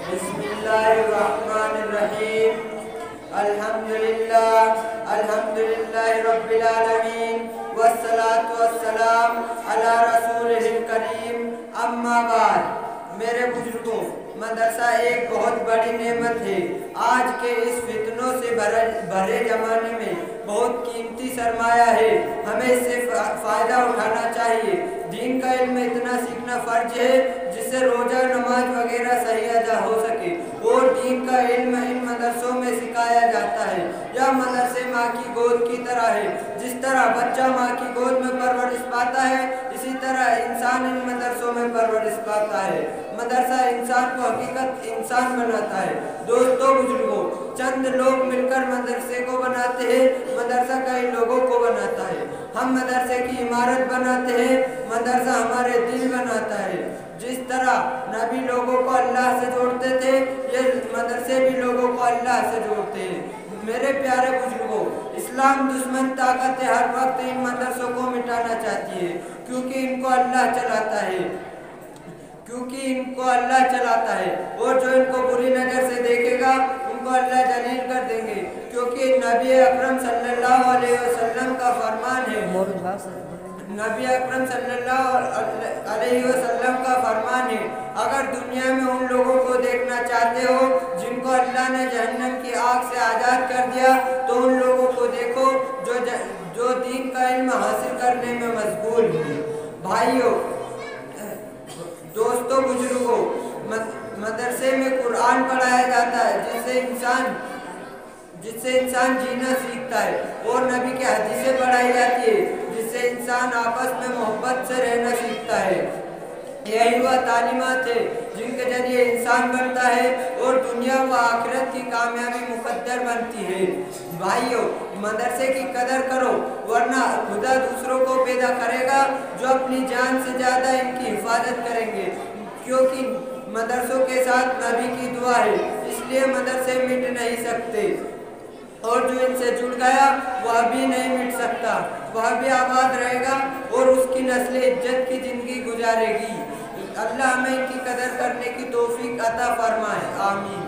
بسم اللہ الرحمن الرحیم الحمدللہ رب العالمین والصلاة والسلام علی رسولہ الکریم اما بعد۔ میرے بزرگوں، مدرسہ ایک بہت بڑی نعمت ہے۔ آج کے اس فتنوں سے بھرے زمانے میں بہت قیمتی سرمایہ ہے، ہمیں اس سے فائدہ اٹھانا چاہیے۔ دین کا علم اتنا سیکھنا فرض ہے جس سے روزہ، نماز وغیرہ صحیح ادا ہو سکے، اور دین کا علم ان مدرسوں میں سکھایا جاتا ہے۔ یہ مدرسے ماں کی گود کی طرح ہے۔ جس طرح بچہ ماں کی گود میں پرورش پاتا ہے، اسی طرح انسان ان مدرسوں میں پرورش پاتا ہے۔ مدرسہ انسان کو حقیقت انسان بناتا ہے۔ دوستوں، بزرگوں، چند لوگ مل کر مدرسے کو بناتے ہیں، مدرسہ کئی لوگوں کو بناتا ہے۔ ہم مدرسے کی عمارت بناتے ہیں، مدرسہ ہمارے دل بناتا ہے۔ جس طرح نبی لوگوں کو اللہ سے جوڑتے تھے، یہ مدرسے بھی لوگوں کو اللہ سے جوڑتے ہیں۔ میرے پیارے بزرگوں، اسلام دشمن طاقت ہر وقت ان مدرسوں کو مٹانا چاہتی ہے، کیونکہ ان کو اللہ چلاتا ہے، اور جو ان کو بری نظر سے دیکھے گا ان کو اللہ ذلیل کر دیں گے، کیونکہ نبی اکرم صلی اللہ علیہ وسلم کا فرمان ہے۔ نبی اکرم صلی اللہ علیہ وسلم کا فرمان ہے، اگر دنیا میں ان لوگوں کو دیکھنا چاہتے ہو جن کو اللہ نے جہنم کی آگ سے آزاد کر دیا، تو ان لوگوں کو دیکھو جو دین کا علم حاصل کرنے میں مشغول ہیں۔ بھائیوں، دوستوں، بزرگوں، مدرسے میں قرآن پڑھایا جاتا ہے جس سے انسان جینا سیکھتا ہے، اور نبی کی حدیثیں پڑھائی جاتی ہے جس سے انسان آپس میں محبت سے رہنا سیکھتا ہے۔ یہی وہ تعلیمات ہے جن کے ذریعے انسان بنتا ہے اور دنیا و آخرت کی کامیابی مقدر بنتی ہے۔ بھائیوں، مدرسے کی قدر کرو، ورنہ خدا دوسروں کو پیدا کرے گا جو اپنی جان سے زیادہ ان کی حفاظت کریں گے، کیونکہ مدرسوں کے ساتھ نبی کی دعا ہے، اس لیے مدرسے مٹ نہیں سکتے، اور جو ان سے جڑ گیا وہ بھی نہیں مٹ سکتا، وہ بھی آباد رہے گا اور اس کی نسل عزت کی زندگی گزارے گی۔ اللہ ہمیں ان کی قدر کرنے کی توفیق عطا فرمائے، آمین۔